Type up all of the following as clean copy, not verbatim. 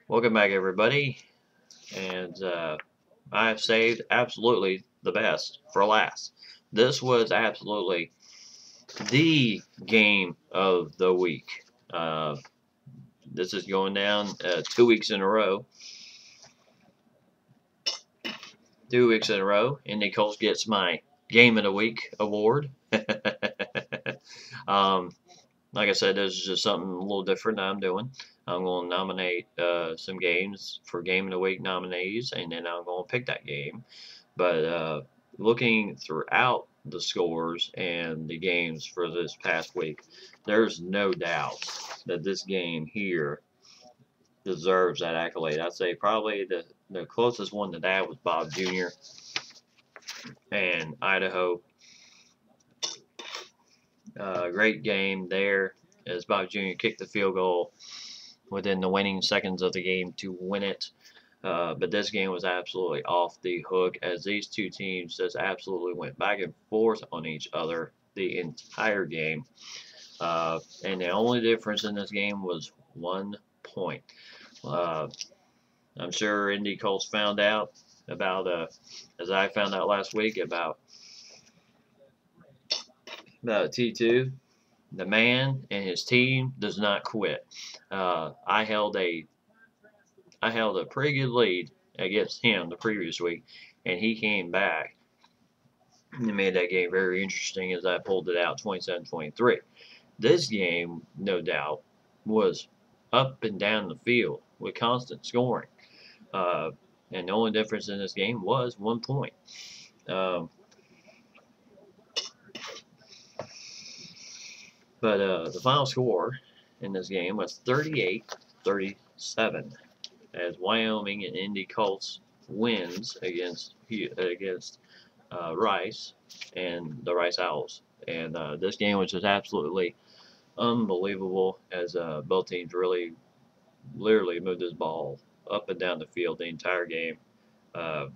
Welcome back, everybody. And I have saved absolutely the best for last. This was absolutely the game of the week. Uh, this is going down 2 weeks in a row. 2 weeks in a row. Indy Colts gets my Game of the Week award. um, like I said, this is just something a little different that I'm doing. I'm going to nominate some games for Game of the Week nominees, and then I'm going to pick that game. But looking throughout the scores and the games for this past week, there's no doubt that this game here deserves that accolade. I'd say probably the closest one to that was Bob Jr. and Idaho. Great game there as Bob Jr. kicked the field goal within the winning seconds of the game to win it. But this game was absolutely off the hook as these two teams just absolutely went back and forth on each other the entire game. And the only difference in this game was 1 point. Uh, I'm sure Indy Colts found out about, as I found out last week, about T2. The man and his team does not quit. I held a pretty good lead against him the previous week, and he came back and made that game very interesting as I pulled it out 27-23. This game, no doubt, was up and down the field with constant scoring. Uh, and the only difference in this game was 1 point. Um, but the final score in this game was 38-37 as Wyoming and Indy Colts wins against Rice and the Rice Owls. And this game was just absolutely unbelievable as both teams really, literally moved this ball up and down the field the entire game. Uh,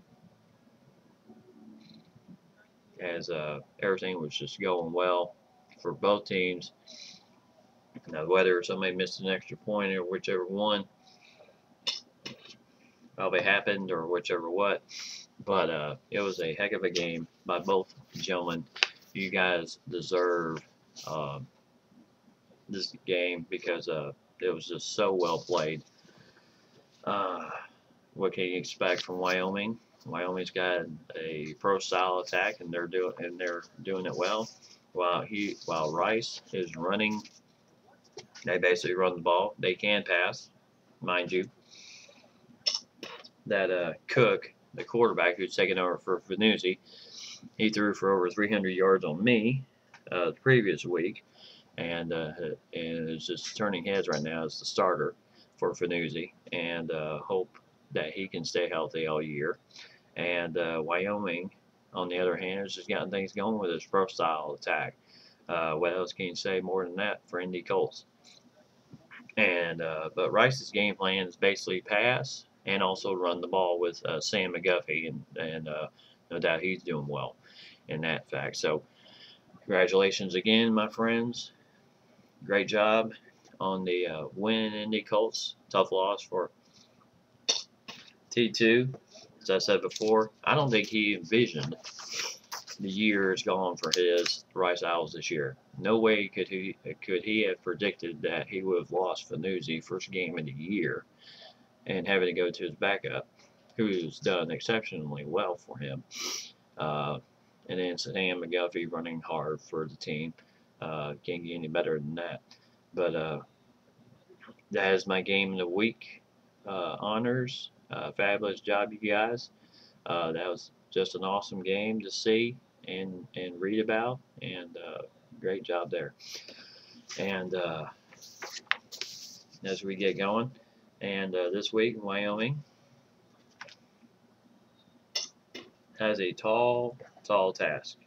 as everything was just going well for both teams. Now, whether somebody missed an extra point or whichever one probably happened or whichever what, but it was a heck of a game by both gentlemen. You guys deserve uh, this game because it was just so well played. Uh, what can you expect from Wyoming? Wyoming's got a pro style attack, and they're doing it well. While Rice is running, they basically run the ball. They can pass, mind you. That Cook, the quarterback who's taking over for Vanuzzi, he threw for over 300 yards on me the previous week, and is just turning heads right now as the starter for Vanuzzi, and hope that he can stay healthy all year. And Wyoming, on the other hand, has just gotten things going with his pro style attack. What else can you say more than that for Indy Colts? And but Rice's game plan is basically pass and also run the ball with Sam McGuffey, and no doubt he's doing well in that fact. So congratulations again, my friends. Great job on the win, Indy Colts. Tough loss for T2. As I said before, I don't think he envisioned the year is gone for his Rice Owls this year. No way could he have predicted that he would have lost Vanuzzi first game of the year and having to go to his backup, who's done exceptionally well for him. Uh, and then Sam McGuffey running hard for the team. Can't get any better than that. But that is my game of the week honors. Fabulous job, you guys. That was just an awesome game to see and read about, and great job there. And as we get going, and this week Wyoming has a tall task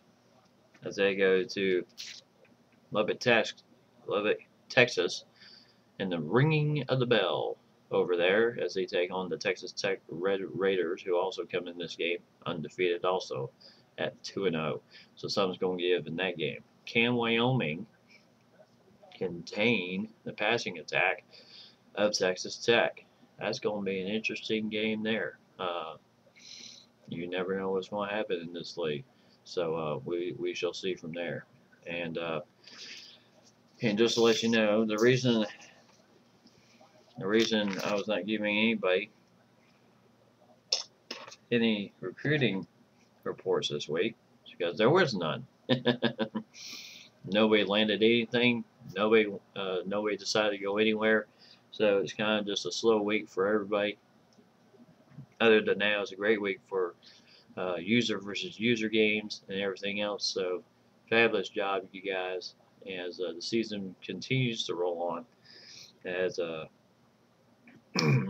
as they go to Lubbock, Texas, and the ringing of the bell over there as they take on the Texas Tech Red Raiders, who also come in this game undefeated also at 2-0. So something's going to give in that game. Can Wyoming contain the passing attack of Texas Tech? that's going to be an interesting game there. You never know what's going to happen in this league, so we shall see from there. And and just to let you know, the reason I was not giving anybody any recruiting reports this week is because there was none. Nobody landed anything. Nobody decided to go anywhere. So it's kind of just a slow week for everybody. Other than that, it was a great week for user versus user games and everything else. So fabulous job, you guys, as the season continues to roll on as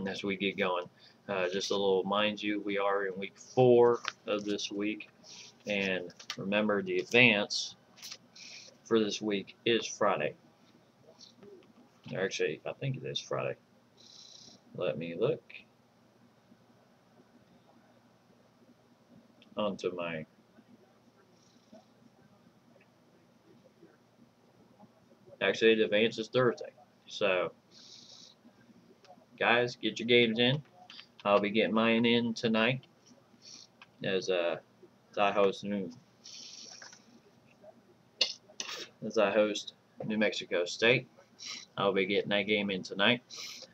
as we get going. Just a little mind you, we are in week 4 of this week, and remember the advance for this week is Friday. Actually, I think it is Friday. Let me look onto my actually the advance is Thursday. So guys, get your games in. I'll be getting mine in tonight as I host New Mexico State. I'll be getting that game in tonight,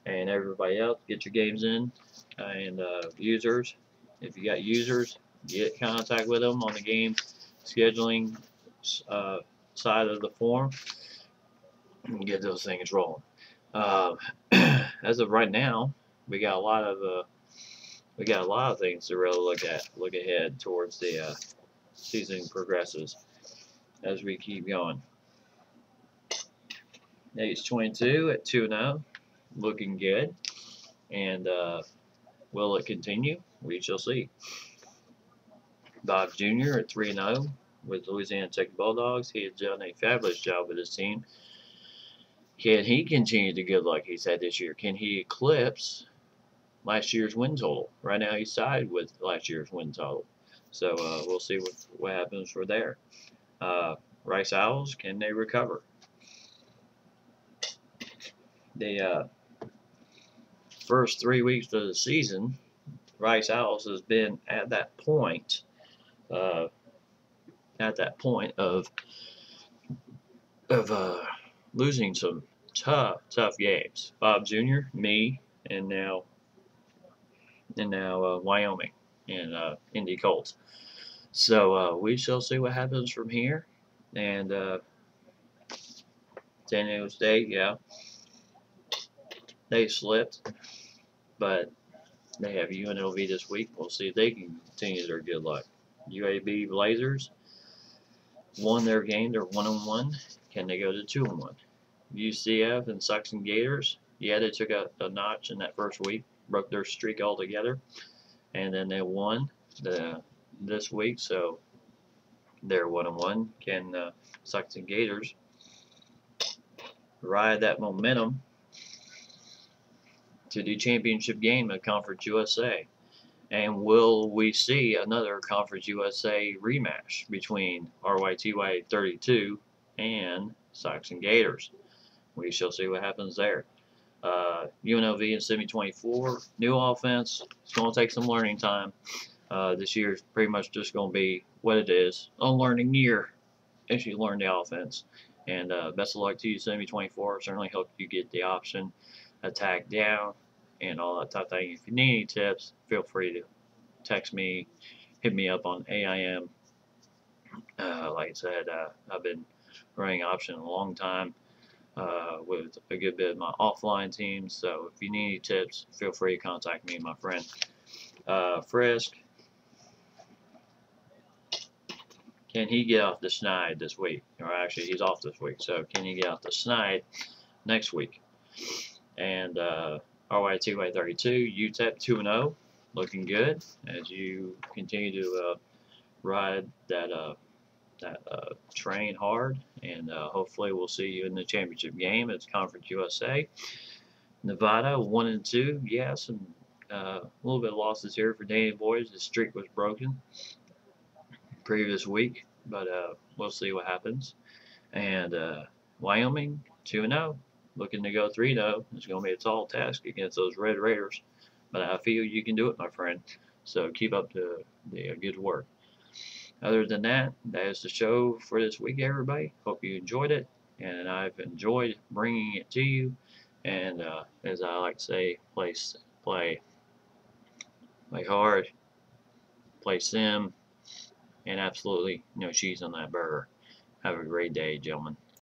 and everybody else, get your games in. And users, if you got users, get in contact with them on the game scheduling side of the form and get those things rolling. As of right now, we got a lot of things to really look ahead towards the season progresses as we keep going. Age 22 at 2-0, looking good, and will it continue? We shall see. Bob Jr. at 3-0 with Louisiana Tech Bulldogs. He has done a fabulous job with his team. Can he continue the good luck he's had this year? Can he eclipse last year's win total? Right now he's tied with last year's win total. So we'll see what happens for there. Rice Owls, can they recover? The first 3 weeks of the season, Rice Owls has been at that point of losing some tough games. Bob Jr., me, and now Wyoming and Indy Colts. So we shall see what happens from here. And San Diego State, yeah, they slipped, but they have UNLV this week. We'll see if they can continue their good luck. UAB Blazers won their game. They're 1-1. Can they go to 2-1? UCF and Saxon Gators, yeah, they took a notch in that first week, broke their streak altogether, and then they won this week, so they're 1-1. Can Saxon Gators ride that momentum to the championship game at Conference USA? And will we see another Conference USA rematch between RYTY 32 and Saxon Gators? We shall see what happens there. UNLV and Semi 24, new offense. It's going to take some learning time. This year is pretty much just going to be what it is, a learning year as you learn the offense. And best of luck to you, Semi 24. Certainly hope you get the option attack down and all that type of thing. If you need any tips, feel free to text me, hit me up on AIM. Like I said, I've been running option a long time with a good bit of my offline teams. So if you need any tips, feel free to contact me, my friend. Frisk, can he get off the schneid this week? Or actually, he's off this week. So can he get off the schneid next week? And RYTY 32, UTEP 2-0, looking good as you continue to ride that train hard, and hopefully we'll see you in the championship game. It's Conference USA. Nevada 1-2, yeah, some a little bit of losses here for Danny Boys. The streak was broken previous week, but we'll see what happens. And Wyoming 2-0, looking to go 3-0. It's going to be a tall task against those Red Raiders, but I feel you can do it, my friend. So keep up the good work. Other than that, that is the show for this week, everybody. Hope you enjoyed it, and I've enjoyed bringing it to you. And as I like to say, play hard, play sim, and absolutely no cheese on that burger. Have a great day, gentlemen.